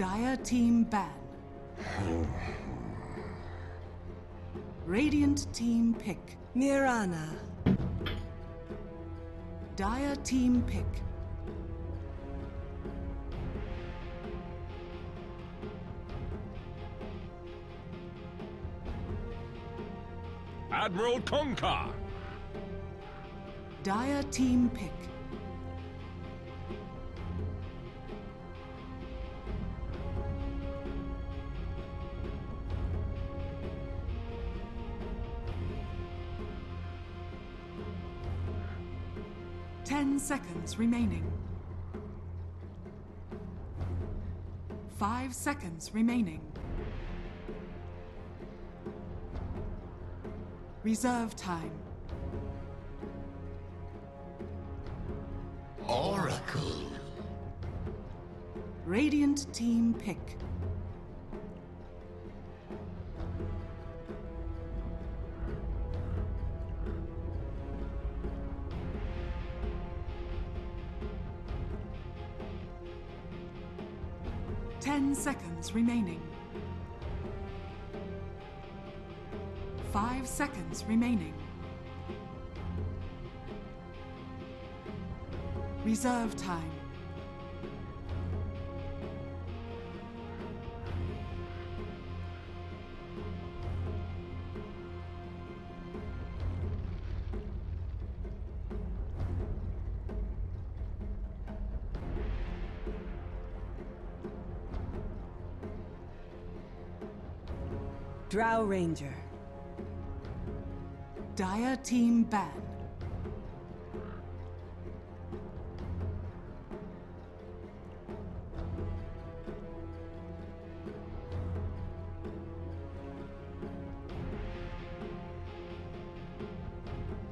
Dire team ban. Radiant team pick. Mirana. Dire team pick. Admiral Concar. Dire team pick. Ten seconds remaining. 5 seconds remaining. Reserve time. Oracle. Radiant team pick. Ten seconds remaining. 5 seconds remaining. Reserve time. Drow Ranger. Dire team ban.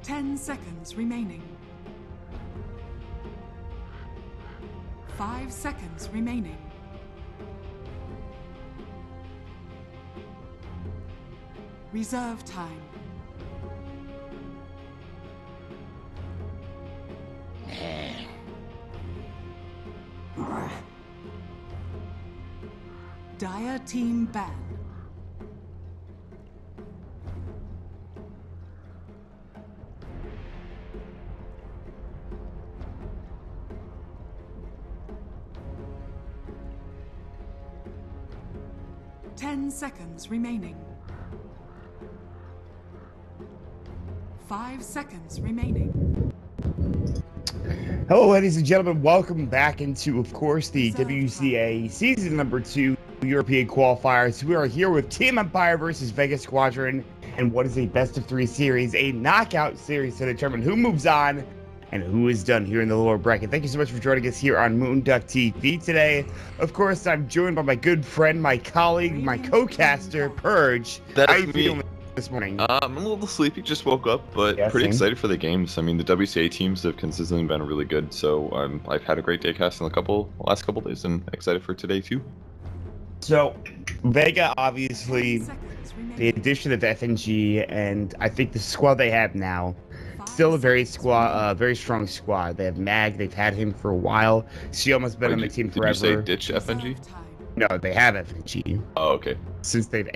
Ten seconds remaining. 5 seconds remaining. Reserve time. Dire team ban. Ten seconds remaining. 5 seconds remaining. Hello, ladies and gentlemen. Welcome back into, of course, the WCA Season Number 2 European Qualifiers. We are here with Team Empire versus Vega Squadron, and what is a best-of-3 series, a knockout series to determine who moves on and who is done here in the lower bracket. Thank you so much for joining us here on Moonduck TV today. Of course, I'm joined by my good friend, my colleague, my co-caster, Purge. That's How are you me. feeling this morning? I'm a little sleepy, just woke up, but Yeah, pretty same. excited for the games. I mean, the WCA teams have consistently been really good, so I've had a great day casting the last couple days, and excited for today too. So, Vega, obviously, 10 seconds remaining. the addition of FNG, and I think the squad they have now, still a very strong squad. They have Mag, they've had him for a while. Sioma's been on the team Did forever. you say ditch FNG? Reserve time. No, they have FNG. Oh, okay. Since they've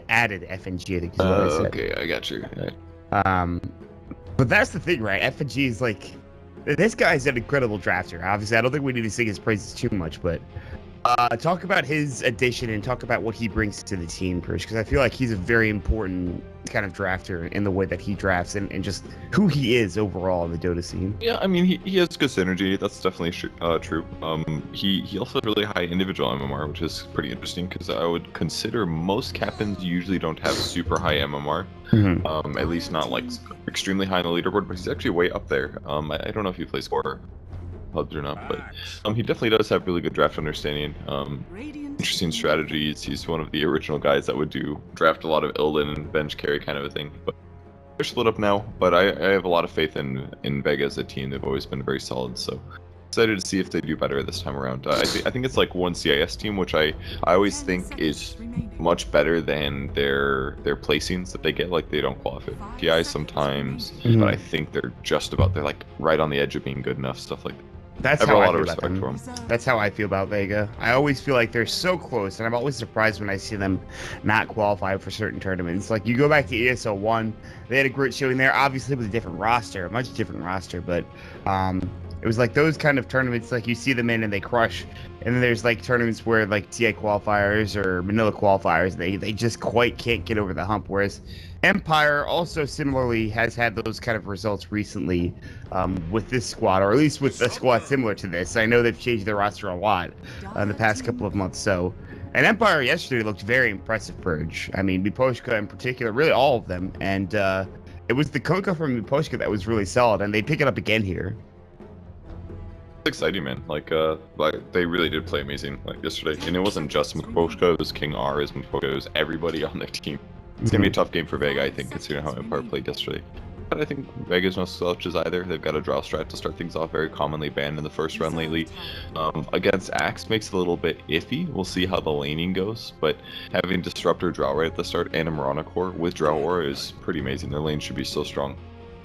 added FNG, I think is what I said. Okay, I got you. But that's the thing, right? FNG is like, this guy's an incredible drafter. Obviously, I don't think we need to sing his praises too much, but talk about his addition and talk about what he brings to the team, Chris, because I feel like he's a very important kind of drafter in the way that he drafts and just who he is overall in the Dota scene. Yeah, I mean, he has good synergy. That's definitely true. He also has really high individual MMR, which is pretty interesting because I would consider most captains usually don't have super high MMR. Mm-hmm. At least not like extremely high on the leaderboard, but he's actually way up there. I don't know if he plays score pubs or not, but he definitely does have really good draft understanding. Radiant Interesting team strategies. He's one of the original guys that would draft a lot of Illidan and bench carry kind of a thing. But they're split up now. But I have a lot of faith in Vega as a team. They've always been very solid. So excited to see if they do better this time around. I think it's like one CIS team, which I always 10 think seconds is remaining. much better than their placings that they get. Like they don't qualify for TI sometimes, Mhm. but I think they're like right on the edge of being good enough. Stuff like that. That's I have a how I lot feel of about respect them. for him. That's how I feel about Vega. I always feel like they're so close, and I'm always surprised when I see them not qualify for certain tournaments. Like, you go back to ESL 1, they had a great showing there, obviously with a different roster, a much different roster, but it was like those kind of tournaments, like you see them in and they crush, and then there's like tournaments where like TA qualifiers or Manila qualifiers, they just quite can't get over the hump, whereas Empire also similarly has had those kind of results recently with this squad, or at least with a squad similar to this. I know they've changed their roster a lot in the past couple of months. So, and Empire yesterday looked very impressive, Purge. I mean, Miposhka in particular, really all of them. And it was the Konka from Miposhka that was really solid, and they pick it up again here. It's exciting, man. Like they really did play amazing like yesterday, and it wasn't just Miposhka, it was King R, as Miposhka, it was everybody on their team. It's gonna be a tough game for Vega, I think, considering how Empire played yesterday. But I think Vega's no slouches either. They've got a draw strat to start things off, very commonly banned in the first run lately. Against Axe makes it a little bit iffy. We'll see how the laning goes, but having Disruptor draw right at the start and a Mirana core with draw aura is pretty amazing. Their lane should be so strong.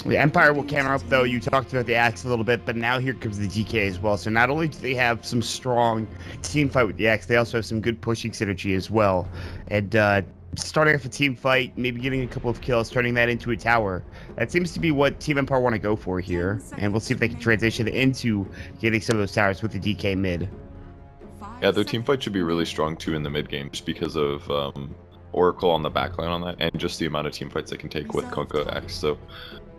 The Empire will counter up, though. You talked about the Axe a little bit, but now here comes the GK as well. So not only do they have some strong team fight with the Axe, they also have some good pushing synergy as well. And starting off a team fight, maybe getting a couple of kills, turning that into a tower. That seems to be what Team Empire want to go for here. And we'll see if they can transition into getting some of those towers with the DK mid. Yeah, their team fight should be really strong too in the mid game, just because of Oracle on the backline on that, and just the amount of team fights they can take with Konka X. So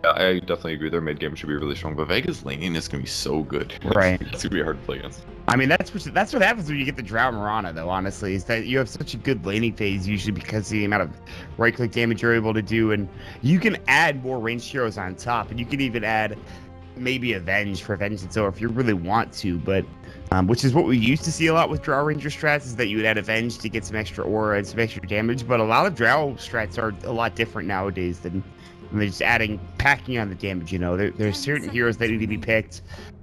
yeah, I definitely agree. Their mid game should be really strong, but Vega's laning is gonna be so good. Right. It's gonna be hard to play against. I mean, that's what happens when you get the Drow Mirana, though, honestly, is that you have such a good laning phase, usually because of the amount of right-click damage you're able to do, and you can add more ranged heroes on top, and you can even add maybe Avenge for Vengeance, or if you really want to, but which is what we used to see a lot with Drow Ranger strats, is that you would add Avenge to get some extra aura and some extra damage, but a lot of Drow strats are a lot different nowadays than they're just packing on the damage, you know. There's certain heroes that need to be picked.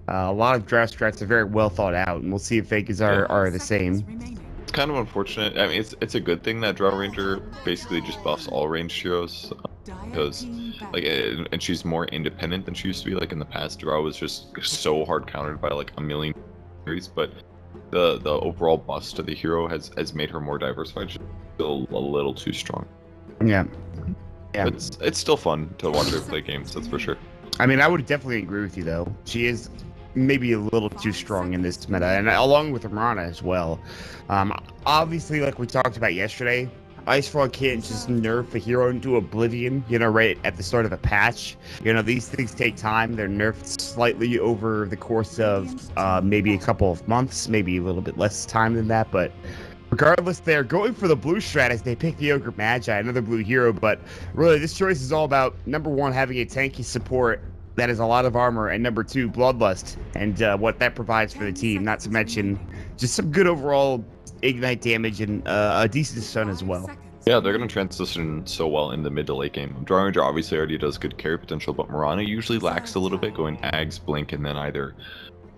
A lot of draft strats are very well thought out, and we'll see if Vegas are the same. It's kind of unfortunate. I mean, it's a good thing that Draw Ranger basically just buffs all ranged heroes, because like, and she's more independent than she used to be. Like in the past, Draw was just so hard countered by like a million series, but the overall bust to the hero has made her more diversified. She's still a little too strong. Yeah. Yeah. But it's still fun to watch her play games, that's for sure. I mean, I would definitely agree with you, though. She is maybe a little too strong in this meta, and along with Mirana as well. Obviously, like we talked about yesterday, Icefrog can't just nerf a hero into oblivion, you know, right at the start of a patch. You know, these things take time. They're nerfed slightly over the course of maybe a couple of months, maybe a little bit less time than that, but regardless, they're going for the blue strat as they pick the Ogre Magi, another blue hero, but really this choice is all about, number one, having a tanky support that has a lot of armor, and number two, Bloodlust, and what that provides for the team, not to mention just some good overall Ignite damage and a decent stun as well. Yeah, they're going to transition so well in the mid to late game. Draw Ranger obviously already does good carry potential, but Mirana usually lacks a little bit, going Ags, Blink, and then either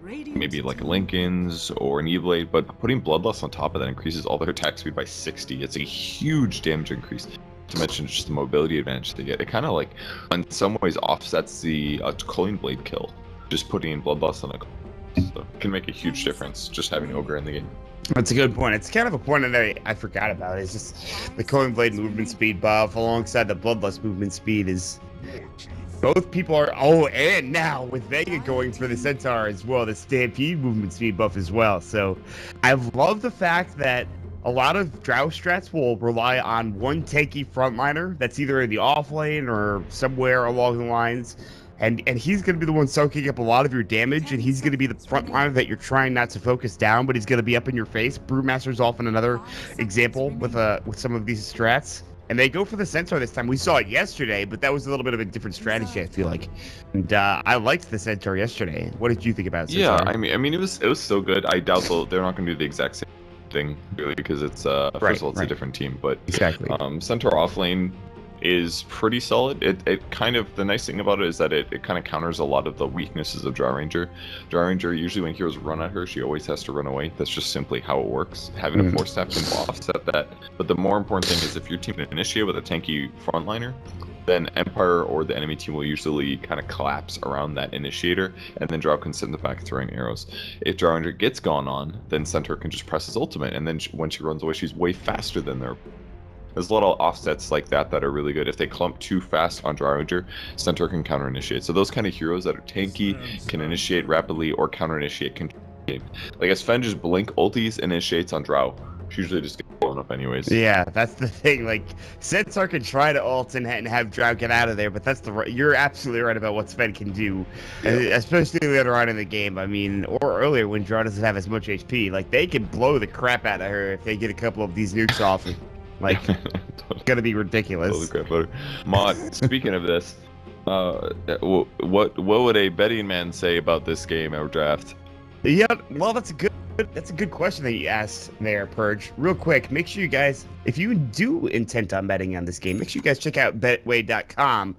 maybe like Lincoln's or an E-Blade, but putting Bloodlust on top of that increases all their attack speed by 60. It's a huge damage increase, to mention just the mobility advantage they get. It kind of like, in some ways, offsets the Culling Blade kill, just putting Bloodlust on a so it can make a huge difference just having Ogre in the game. That's a good point. It's kind of a point that I forgot about. It's just the Culling Blade movement speed buff alongside the Bloodlust movement speed is... Both people are... Oh, and now with Vega going for the Centaur as well, the Stampede movement speed buff as well. So I love the fact that a lot of Drow strats will rely on one tanky frontliner that's either in the off lane or somewhere along the lines. And he's going to be the one soaking up a lot of your damage, and he's going to be the frontliner that you're trying not to focus down, but he's going to be up in your face. Brewmaster's often another example with some of these strats. And they go for the Centaur this time. We saw it yesterday, but that was a little bit of a different strategy, I feel like. And I liked the Centaur yesterday. What did you think about Centaur? Yeah, I mean, it was so good. I doubt they're not going to do the exact same thing, really, because it's first of all, it's a different team. But exactly, Centaur off lane is pretty solid. It kind of, the nice thing about it is that it kind of counters a lot of the weaknesses of Draw Ranger. Draw Ranger, usually when heroes run at her, she always has to run away. That's just simply how it works. Having a force tap can offset that. But the more important thing is if your team can initiate with a tanky frontliner, then Empire or the enemy team will usually kind of collapse around that initiator, and then Drow can sit in the back throwing arrows. If Drow Ranger gets gone on, then Centaur can just press his ultimate, and then when she runs away, she's way faster than their. There's a lot of offsets like that that are really good. If they clump too fast on Drow Ranger, Centaur can counter initiate. So those kind of heroes that are tanky can initiate rapidly or counter initiate can. Like as Fen just blink ultis initiates on Drow. She usually just gets blown up anyways. Yeah, that's the thing. Like, Centaur can try to ult and have Drow get out of there, but that's you're absolutely right about what Sven can do, especially later on in the game. I mean, or earlier when Drow doesn't have as much HP. Like, they can blow the crap out of her if they get a couple of these nukes off. Like, it's gonna be ridiculous. Blow the crap out of her. Mod, speaking of this, what would a betting man say about this game or draft? Yeah, well, that's a good question that you asked there, Purge. Real quick, make sure you guys, if you do intent on betting on this game, make sure you guys check out betway.com.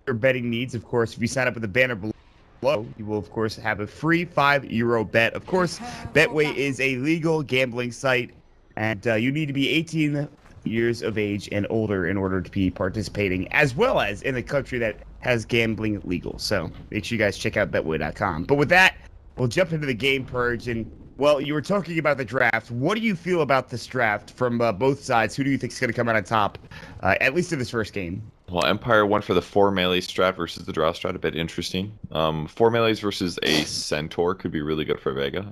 Your betting needs, of course, if you sign up with the banner below, you will, of course, have a free €5 bet. Of course, Betway is a legal gambling site, and you need to be 18 years of age and older in order to be participating, as well as in a country that has gambling legal. So make sure you guys check out betway.com. But with that, we'll jump into the game, Purge, and, well, you were talking about the draft. What do you feel about this draft from both sides? Who do you think is going to come out on top, at least in this first game? Well, Empire went for the 4 melee strat versus the Drow strat, a bit interesting. 4 melees versus a Centaur could be really good for Vega.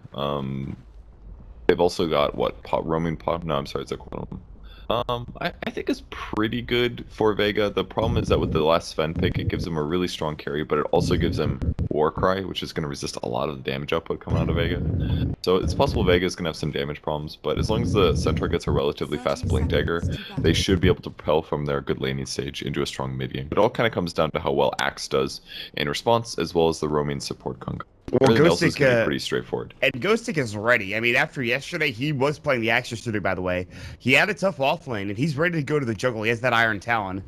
They've also got, roaming pop? No, I'm sorry, it's a Qualifier. I think it's pretty good for Vega. The problem is that with the last Sven pick, it gives him a really strong carry, but it also gives him Warcry, which is going to resist a lot of the damage output coming out of Vega. So it's possible Vega is going to have some damage problems, but as long as the Centaur gets a relatively fast Blink Dagger, they should be able to propel from their good laning stage into a strong mid game. It all kind of comes down to how well Axe does in response, as well as the roaming support Kunk. Well, Everything else is going to be pretty straightforward. And Ghostic is ready. I mean, after yesterday, he was playing the Axe yesterday, by the way. He had a tough offlane, and he's ready to go to the jungle. He has that Iron Talon.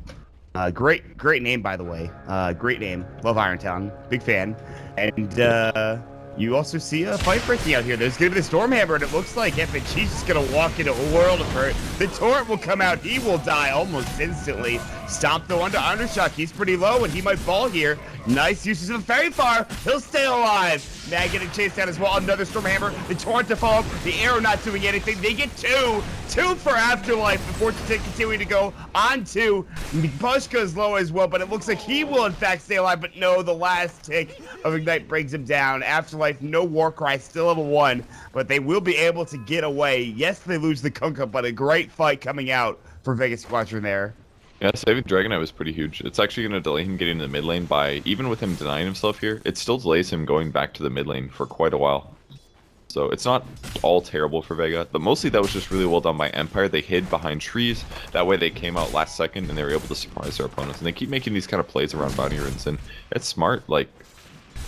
Great name, by the way. Great name. Love Iron Talon. Big fan. And you also see a fight breaking out here. There's going to be the Stormhammer, and it looks like FNG's just going to walk into a world of hurt. The Torrent will come out. He will die almost instantly. Stomp though onto Undershock. He's pretty low, and he might fall here. Nice uses of the Fairy Fire. He'll stay alive. Mag getting chased down as well. Another Stormhammer. The Torrent to fall. The arrow not doing anything. They get two. Two for Afterlife before continuing to go on two. Bushka's low as well, but it looks like he will in fact stay alive. But no, the last tick of Ignite brings him down. Afterlife, no Warcry, still level 1, but they will be able to get away. Yes, they lose the Kunkka, but a great fight coming out for Vega Squadron there. Yeah, saving Dragonite was pretty huge. It's actually going to delay him getting to the mid lane by, even with him denying himself here, it still delays him going back to the mid lane for quite a while. So it's not all terrible for Vega, but mostly that was just really well done by Empire. They hid behind trees. That way they came out last second and they were able to surprise their opponents. And they keep making these kind of plays around bounty runes, and it's smart. Like,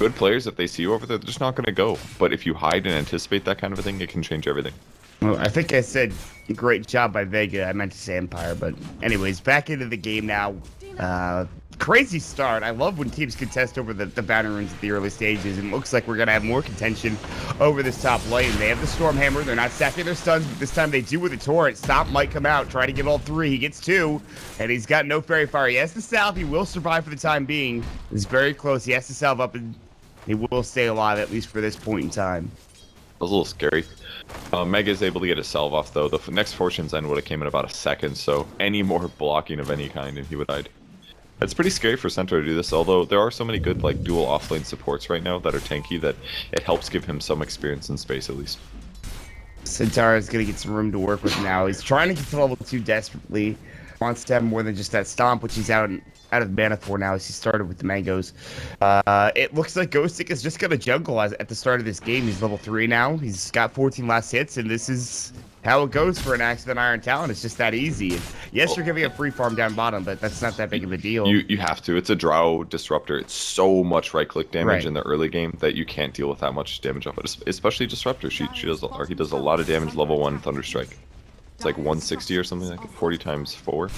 good players, if they see you over there, they're just not going to go. But if you hide and anticipate that kind of a thing, it can change everything. Well, I think I said great job by Vega. I meant to say Empire, but anyways, back into the game now. Crazy start. I love when teams contest over the bounty runes at the early stages, and it looks like we're going to have more contention over this top lane. They have the Stormhammer. They're not stacking their stuns, but this time they do with the Torrent. Stomp might come out, try to get all 3. He gets 2, and he's got no Fairy Fire. He has to salve. He will survive for the time being. He's very close. He has to salve up, and he will stay alive, at least for this point in time. That was a little scary. Mega is able to get a salve off, though. The next Fortune's End would have came in about a second, so any more blocking of any kind, and he would have died. It's pretty scary for Centaur to do this, although there are so many good like dual offlane supports right now that are tanky that it helps give him some experience in space at least. Centaur is going to get some room to work with now. He's trying to get to level 2 desperately. Wants to have more than just that Stomp, which he's out of mana for now as he started with the Mangoes. It looks like Ghostic is just going to jungle at the start of this game. He's level 3 now. He's got 14 last hits, and this is how it goes for an Axe with an Iron Talon. It's just that easy. Yes, you're giving a free farm down bottom, but that's not that big of a deal. You have to. It's a Drow Disruptor. It's so much right-click damage in the early game that you can't deal with that much damage off it. Especially Disruptor. He does a lot of damage level 1 Thunderstrike. It's like 160 or something like it. 40 times 4.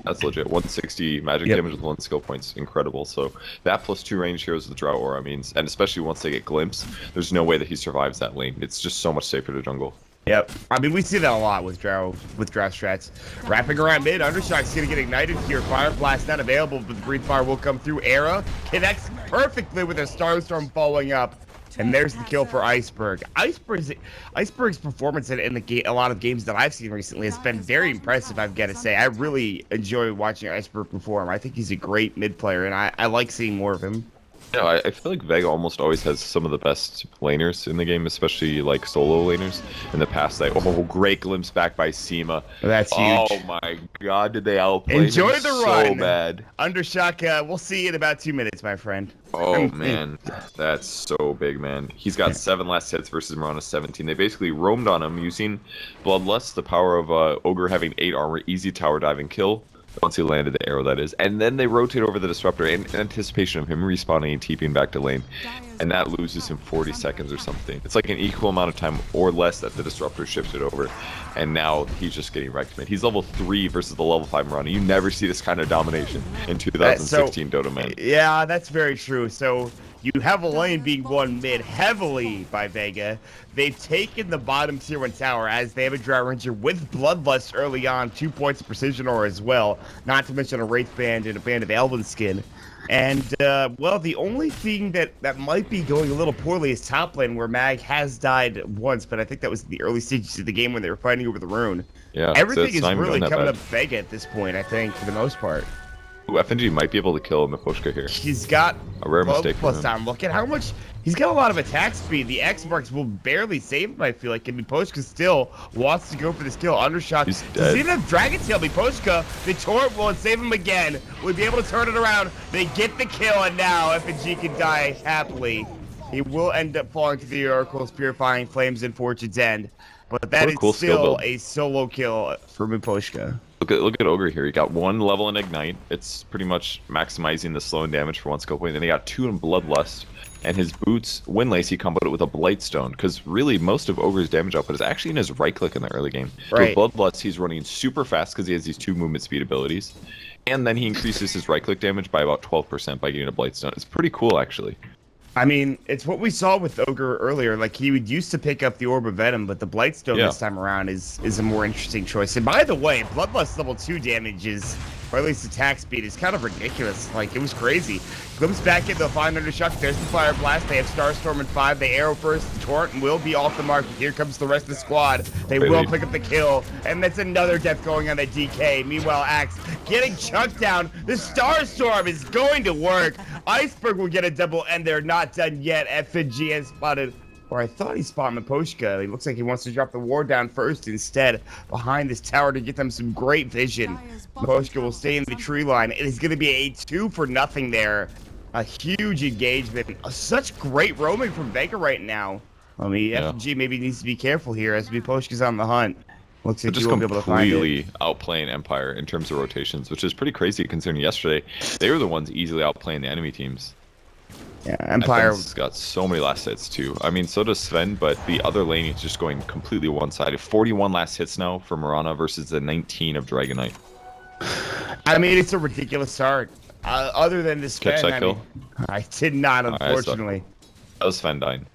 That's legit. 160 magic damage with 1 skill points. Incredible. So that plus 2 range heroes with the Drow Aura means, and especially once they get Glimpse, there's no way that he survives that lane. It's just so much safer to jungle. Yep. I mean, we see that a lot with Drow strats. Wrapping around mid, Undershock's gonna get ignited here. Fire Blast not available, but the Breathe Fire will come through. Era connects perfectly with a Starstorm following up. And there's the kill for Iceberg. Iceberg's performance in a lot of games that I've seen recently has been very impressive, I've got to say. I really enjoy watching Iceberg perform. I think he's a great mid player, and I like seeing more of him. Yeah, I feel like Vega almost always has some of the best laners in the game, especially like solo laners. In the past, like, oh, great glimpse back by Sema. That's huge. Oh my god, did they outplay Enjoy him the so run. bad. Undershock, we'll see you in about 2 minutes, my friend. Oh man, that's so big, man. He's got 7 last hits versus Mirana's 17. They basically roamed on him using Bloodlust, the power of Ogre having 8 armor, easy tower diving kill. Once he landed the arrow, that is. And then they rotate over the Disruptor in anticipation of him respawning and TPing back to lane. And that loses him 40 seconds or something. It's like an equal amount of time or less that the Disruptor shifted over. And now he's just getting wrecked, man. He's level 3 versus the level 5 Mirana. You never see this kind of domination in 2016 Dota, man. Yeah, that's very true. So you have a lane being won mid heavily by Vega. They've taken the bottom tier 1 tower as they have a Drow Ranger with Bloodlust early on, 2 points of Precision Aura as well, not to mention a Wraith Band and a Band of Elven Skin. And, well, the only thing that might be going a little poorly is top lane, where Mag has died once, but I think that was in the early stages of the game when they were fighting over the rune. Yeah, everything so is really coming up Vega at this point, I think, for the most part. Ooh, FNG might be able to kill Miposhka here. He's got a rare mistake for plus him. time. Look at how much he's got. A lot of attack speed. The X marks will barely save him, I feel like. And Miposhka still wants to go for this kill. Undershot. He's Does dead. he even have Dragon Tail? Miposhka, the torrent will save him again. We'll be able to turn it around. They get the kill, and now FNG can die happily. He will end up falling to the Oracle's Purifying Flames in Fortune's End. But that is cool still a solo kill for Miposhka. Look at Ogre here. He got 1 level in Ignite. It's pretty much maximizing the slow and damage for 1 skill point. Then he got 2 in Bloodlust. And his boots, Windlace, he comboed it with a Blightstone. Because really, most of Ogre's damage output is actually in his right click in the early game. Right. With Bloodlust, he's running super fast because he has these 2 movement speed abilities. And then he increases his right click damage by about 12% by getting a Blightstone. It's pretty cool, actually. I mean, it's what we saw with Ogre earlier. Like, he would used to pick up the Orb of Venom, but the Blightstone this time around is a more interesting choice. And by the way, Bloodlust level 2 damage is, or at least attack speed, is kind of ridiculous. Like, it was crazy. Glimpse back in the find Undershock. There's the Fire Blast. They have Starstorm in 5. They arrow first. The Torrent will be off the mark. But here comes the rest of the squad. They will pick up the kill. And that's another death going on the DK. Meanwhile, Axe getting chucked down. The Starstorm is going to work. Iceberg will get a double, and they're not done yet. FNG has spotted, or I thought he spotted Miposhka. He looks like he wants to drop the ward down first instead, behind this tower to get them some great vision. Miposhka will stay in the tree line. It is going to be a 2 for nothing there. A huge engagement. Such great roaming from Vega right now. I mean, FNG maybe needs to be careful here as Miposhka's on the hunt. Looks like Just he won't be able to find it. completely outplaying Empire in terms of rotations, which is pretty crazy considering yesterday they were the ones easily outplaying the enemy teams. Yeah, Empire FN's got so many last hits too. I mean, so does Sven, but the other lane is just going completely one-sided. 41 last hits now for Mirana versus the 19 of Dragonite. I mean, it's a ridiculous start. Other than this Catch Sven, that kill? I did not, unfortunately. That was Sven dying.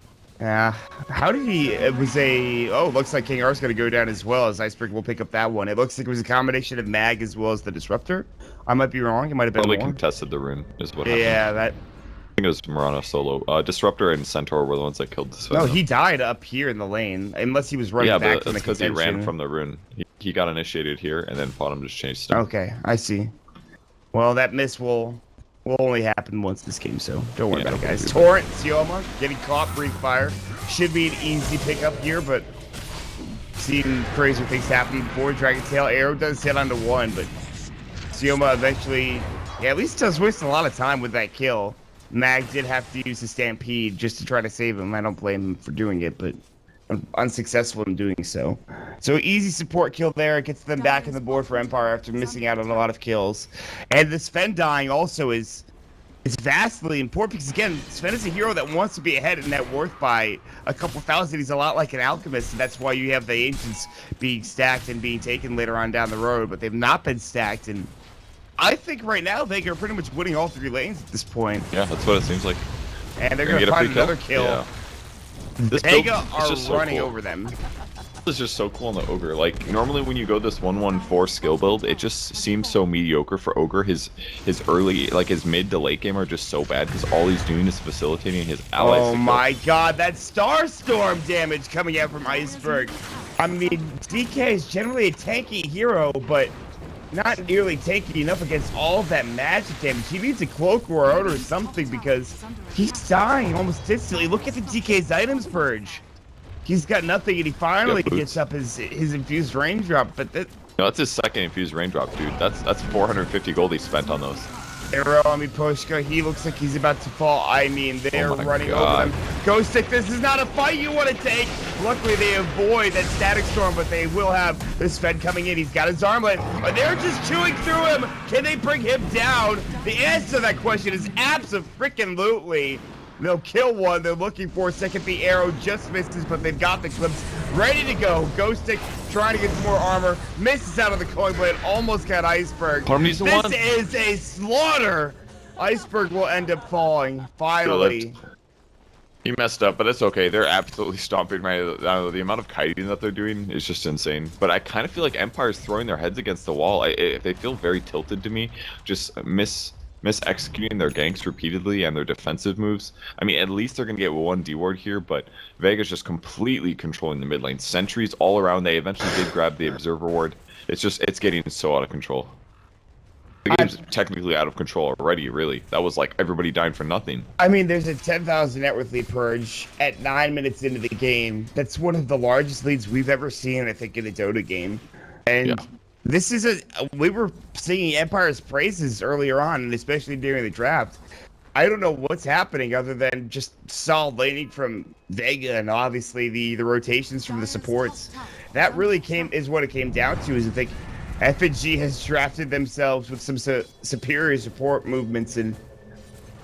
Yeah. How did he? It was a. Oh, looks like King R's going to go down as well, as Iceberg will pick up that one. It looks like it was a combination of Mag as well as the Disruptor. I might be wrong. It might have been Probably more. contested the rune is what happened. Yeah, that. I think it was Mirana solo. Disruptor and Centaur were the ones that killed the Sven. No, he died up here in the lane, unless he was running back but from the that's because he ran contention. from the rune. He got initiated here, and then Bottom just changed him. Okay, I see. Well, that miss will only happen once this game, so don't worry about it, guys. Torrent, Sioma, getting caught, Breathe Fire. Should be an easy pickup here, but seen crazier things happening before. Dragon Tail Arrow does hit onto 1, but Sioma eventually, at least does waste a lot of time with that kill. Mag did have to use the Stampede just to try to save him. I don't blame him for doing it, but unsuccessful in doing so. So easy support kill there. It gets them back in the board for Empire after missing out on a lot of kills. And the Sven dying also is vastly important because, again, Sven is a hero that wants to be ahead in net worth by a couple thousand. He's a lot like an alchemist, and that's why you have the Ancients being stacked and being taken later on down the road, but they've not been stacked. And I think right now Vega are pretty much winning all 3 lanes at this point. Yeah, that's what it seems like. And they're going to find another kill. Yeah. This Vega build is are just so running cool. over them. is just so cool on the Ogre. Like, normally when you go this 1-1-4 skill build, it just seems so mediocre for Ogre. His early, like his mid to late game are just so bad because all he's doing is facilitating his allies. Oh my god, that Starstorm damage coming out from Iceberg. I mean, DK is generally a tanky hero, but not nearly tanky enough against all of that magic damage. He needs a Cloak Road or something because he's dying almost instantly. Look at the DK's items purge. He's got nothing, and he finally gets up his infused raindrop. But that, no, that's his second infused raindrop, dude. That's 450 gold he spent on those. arrow on me, Pushka. He looks like he's about to fall. I mean, they're running over them. Ghost Stick, this is not a fight you want to take. Luckily, they avoid that Static Storm, but they will have this Fed coming in. He's got his armlet, but they're just chewing through him. Can they bring him down? The answer to that question is absolutely. They'll kill one. They're looking for a second. The arrow just misses, but they've got the clips ready to go. Ghost Stick trying to get some more armor. Misses out of the coin blade. Almost got Iceberg. This is a slaughter. Iceberg will end up falling. Finally. He messed up, but it's okay. They're absolutely stomping right. I don't know, the amount of kiting that they're doing is just insane. But I kind of feel like Empire's throwing their heads against the wall. They feel very tilted to me. Just mis-executing their ganks repeatedly and their defensive moves. I mean, at least they're going to get one D-ward here, but Vega's just completely controlling the mid lane. Sentries all around. They eventually did grab the Observer Ward. It's getting so out of control. The game's technically out of control already, really. That was like everybody dying for nothing. I mean, there's a 10,000 net worth lead purge at 9 minutes into the game. That's one of the largest leads we've ever seen, I think, in a Dota game. And yeah. This is we were singing Empire's praises earlier on, and especially during the draft. I don't know what's happening other than just solid laning from Vega and obviously the rotations from the supports. That really is what it came down to, is I think FNG has drafted themselves with some superior support movements, and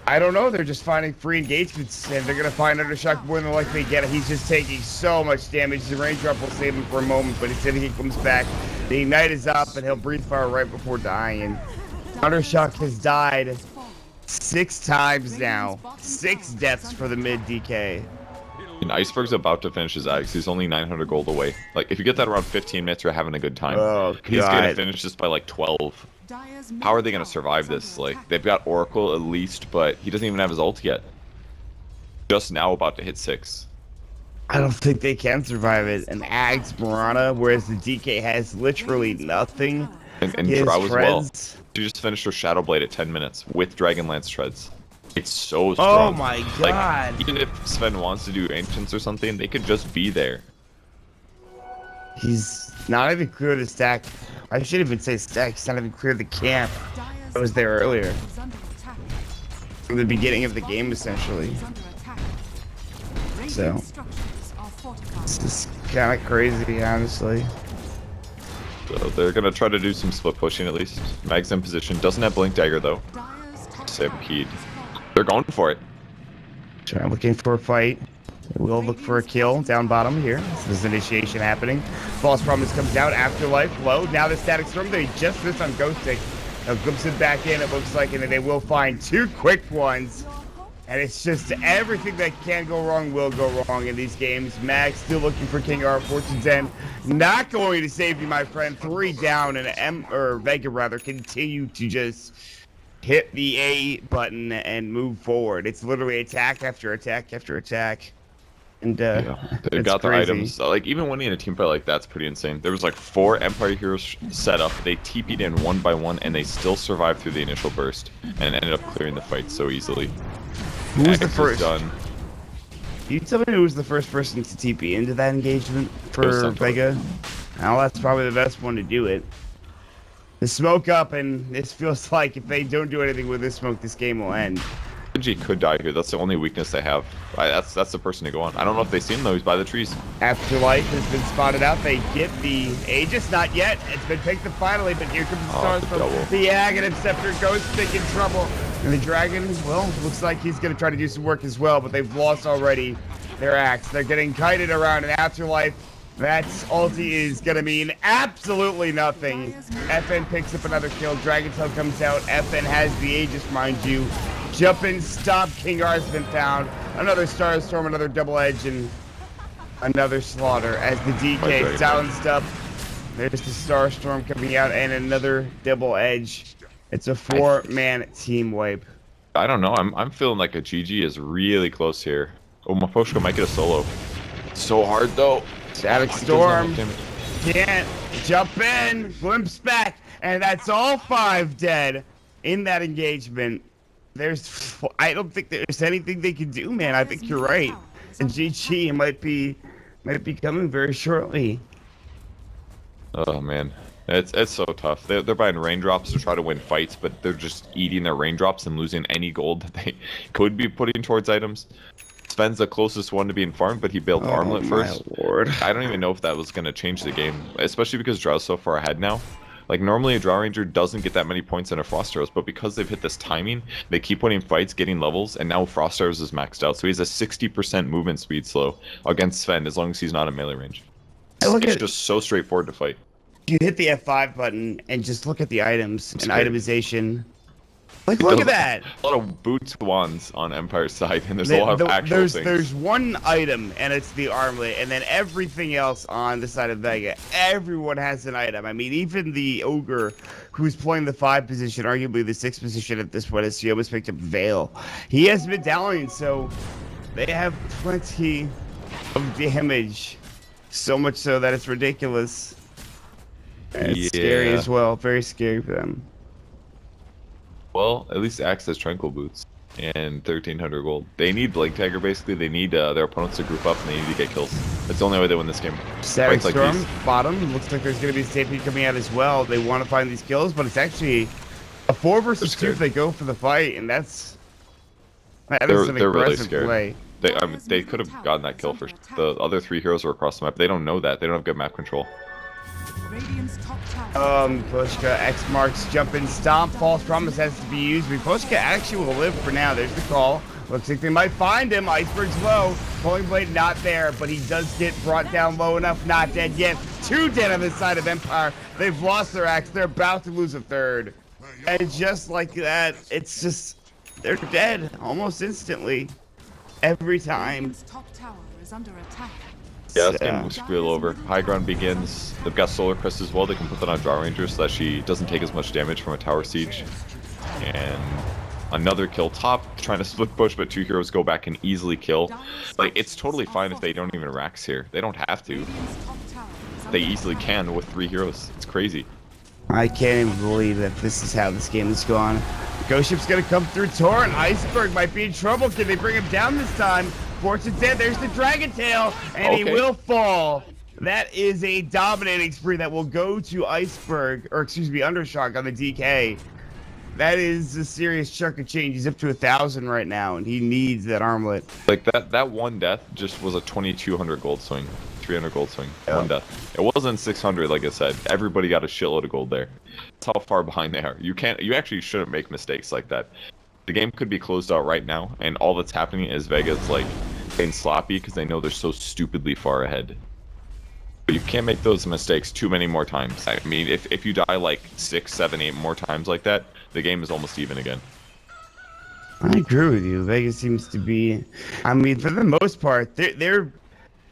I don't know, they're just finding free engagements, and they're going to find Undershock more than likely get it. He's just taking so much damage. The raindrop will save him for a moment, but as soon as he comes back, the Ignite is up, and he'll breathe fire right before dying. And Undershock has died 6 times now. 6 deaths for the mid DK. And Iceberg's about to finish his Axe. He's only 900 gold away. Like, if you get that around 15 minutes, you're having a good time. Oh, God. He's going to finish this by, like, 12. How are they going to survive this? Like, they've got Oracle at least, but he doesn't even have his ult yet. Just now about to hit 6. I don't think they can survive it. And Ags, Mirana, whereas the DK has literally nothing. And Drow as well. She just finished her Shadow Blade at 10 minutes with Dragonlance Treads. It's so strong. Oh my god. Like, even if Sven wants to do Ancients or something, they could just be there. He's not even clear the stack. I should even say stack. He's not even clear the camp that was there earlier. From the beginning of the game, essentially. So, this is kind of crazy, honestly. So they're going to try to do some split pushing at least. Mag's in position. Doesn't have Blink Dagger, though. Save Keyed. They're going for it. So I'm looking for a fight. We'll look for a kill down bottom here. This is initiation happening. False Promise comes out. Afterlife low. Now the Static Storm. They just missed on Ghost Stick. Now glimpse it back in, it looks like, and then they will find 2 quick ones. And it's just everything that can go wrong will go wrong in these games. Mag still looking for King R. Fortune's End. Not going to save you, my friend. 3 down, and Vega rather continue to just hit the A button and move forward. It's literally attack after attack after attack. And they've got their items. Like, even winning a team fight like that's pretty insane. There was like 4 Empire heroes set up. They TP'd in one by one, and they still survived through the initial burst and ended up clearing the fight so easily. Who was the first? Can you tell me who was the first person to TP into that engagement for Vega? Now that's probably the best one to do it. The smoke up, and this feels like if they don't do anything with this smoke, this game will end. Genji could die here. That's the only weakness they have. That's the person to go on. I don't know if they've seen him, though. He's by the trees. Afterlife has been spotted out. They get the Aegis. Not yet. It's been picked up finally, but here comes the stars from the Aghanim Scepter. Ghost Stick in trouble. And the Dragon, well, looks like he's going to try to do some work as well, but they've lost already their axe. They're getting kited around an Afterlife. That ulti is going to mean absolutely nothing. FN picks up another kill. Dragon's Tail comes out. FN has the Aegis, mind you. Jump in, stop. King R has been found. Another Starstorm, another double edge, and Another slaughter as the DK is silenced up. There's the Starstorm coming out and another double edge. It's a 4-man team wipe. I don't know. I'm feeling like a GG is really close here. Oh, Mafoshka might get a solo. So hard though. Static Storm can't jump in. Glimpse back, and that's all 5 dead in that engagement. I don't think there's anything they can do, man. I think you're right. And GG might be coming very shortly. Oh man, it's so tough. They're buying raindrops to try to win fights, but they're just eating their raindrops and losing any gold that they could be putting towards items. Sven's the closest one to being farmed, but he bailed Armlet first. Lord. I don't even know if that was going to change the game, especially because Drow's so far ahead now. Like, normally a Drow Ranger doesn't get that many points in a Frost Arrows, but because they've hit this timing, they keep winning fights, getting levels, and now Frost Arrows is maxed out. So he has a 60% movement speed slow against Sven, as long as he's not in melee range. It's just so straightforward to fight. You hit the F5 button and just look at the items and itemization. Like, look at that! A lot of boots wands on Empire's side, and there's a lot of actual things. There's one item, and it's the armlet, and then everything else on the side of Vega. Everyone has an item. I mean, even the Ogre, who's playing the 5 position, arguably the 6 position at this point, as he almost picked up Veil. He has medallion, so they have plenty of damage. So much so that it's ridiculous. And it's scary as well. Very scary for them. Well, at least Axe has Tranquil Boots and 1,300 gold. They need Blink Tiger, basically. They need their opponents to group up, and they need to get kills. That's the only way they win this game. Static Storm, bottom. Looks like there's going to be safety coming out as well. They want to find these kills, but it's actually a 4 versus 2 if they go for the fight, and that is an aggressive play. They could have gotten that kill for the other 3 heroes were across the map. They don't know that. They don't have good map control. Pushka, X marks, jump in, stomp, false promise has to be used. Pushka actually will live for now. There's the call. Looks like they might find him. Iceberg's low. Pulling blade not there, but he does get brought down low enough. Not dead yet. 2 dead on this side of Empire. They've lost their axe. They're about to lose a 3rd. And just like that, it's just, they're dead almost instantly. Every time. Top tower is under attack. Yeah, this game looks real over. High ground begins. They've got Solar Crest as well. They can put that on Drow Ranger so that she doesn't take as much damage from a tower siege. And another kill top, trying to split push, but 2 heroes go back and easily kill. Like, it's totally fine if they don't even Rax here. They don't have to. They easily can with 3 heroes. It's crazy. I can't even believe that this is how this game has gone. Ghost Ship's gonna come through Torrent. Iceberg might be in trouble. Can they bring him down this time? Fortune's dead. There's the Dragon Tail, and he will fall. That is a dominating spree that will go to Iceberg, or excuse me, Undershock on the DK. That is a serious chunk of change. He's up to 1,000 right now, and he needs that armlet. Like that one death just was a 2,200 gold swing, 300 gold swing. One death. It wasn't 600, like I said. Everybody got a shitload of gold there. That's how far behind they are. You actually shouldn't make mistakes like that. The game could be closed out right now, and all that's happening is Vega's like getting sloppy because they know they're so stupidly far ahead. But you can't make those mistakes too many more times. I mean, if you die like 6, 7, 8 more times like that, the game is almost even again. I agree with you. Vegas seems to be, I mean, for the most part, they're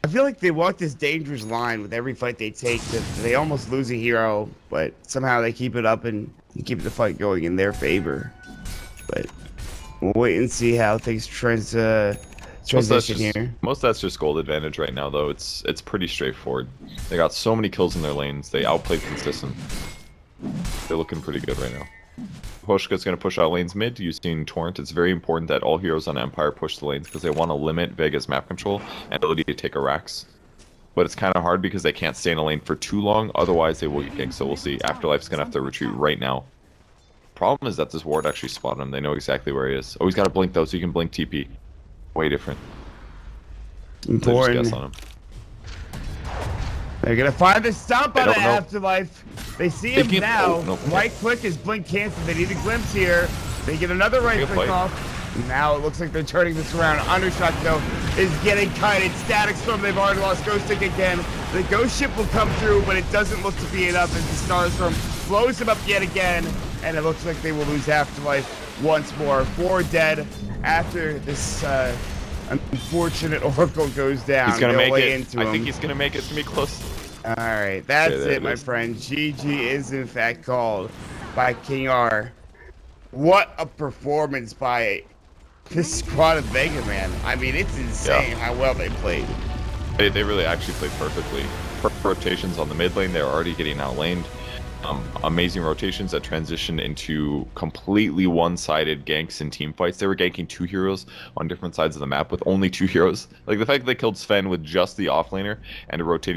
I feel like they walk this dangerous line with every fight they take. That they almost lose a hero, but somehow they keep it up and keep the fight going in their favor. But we'll wait and see how things transition here. Most of that's just gold advantage right now, though. It's pretty straightforward. They got so many kills in their lanes. They outplayed consistent. They're looking pretty good right now. Hoshka's going to push out lanes mid using Torrent. It's very important that all heroes on Empire push the lanes because they want to limit Vega's map control and ability to take a Rax. But it's kind of hard because they can't stay in a lane for too long, otherwise they will get kicked. So we'll see. Afterlife's going to have to retreat right now. Problem is that this ward actually spotted him. They know exactly where he is. Oh, he's got to blink though, so you can blink TP. Way different. Important. Just guess on him. They're gonna find the stomp on the Afterlife. They see him now. Oh, no. Right click is blink canceled. They need a glimpse here. They get another right click off. Now it looks like they're turning this around. Undershot though is getting kited. Static Storm. They've already lost Ghost Stick again. The Ghost Ship will come through, but it doesn't look to be enough as the Starstorm blows him up yet again. And it looks like they will lose Afterlife once more. 4 dead after this Unfortunate Oracle goes down. He's gonna No make way it. into I him. think he's gonna make it. It's gonna be close. All right, that's Okay, there it, it my is. friend. GG is in fact called by King R. What a performance by this squad of Vega, man. I mean, it's insane how well they played. They really actually played perfectly. Rotations on the mid lane, they're already getting outlaned. Amazing rotations that transitioned into completely one-sided ganks and team fights. They were ganking 2 heroes on different sides of the map with only 2 heroes. Like the fact that they killed Sven with just the offlaner and a rotating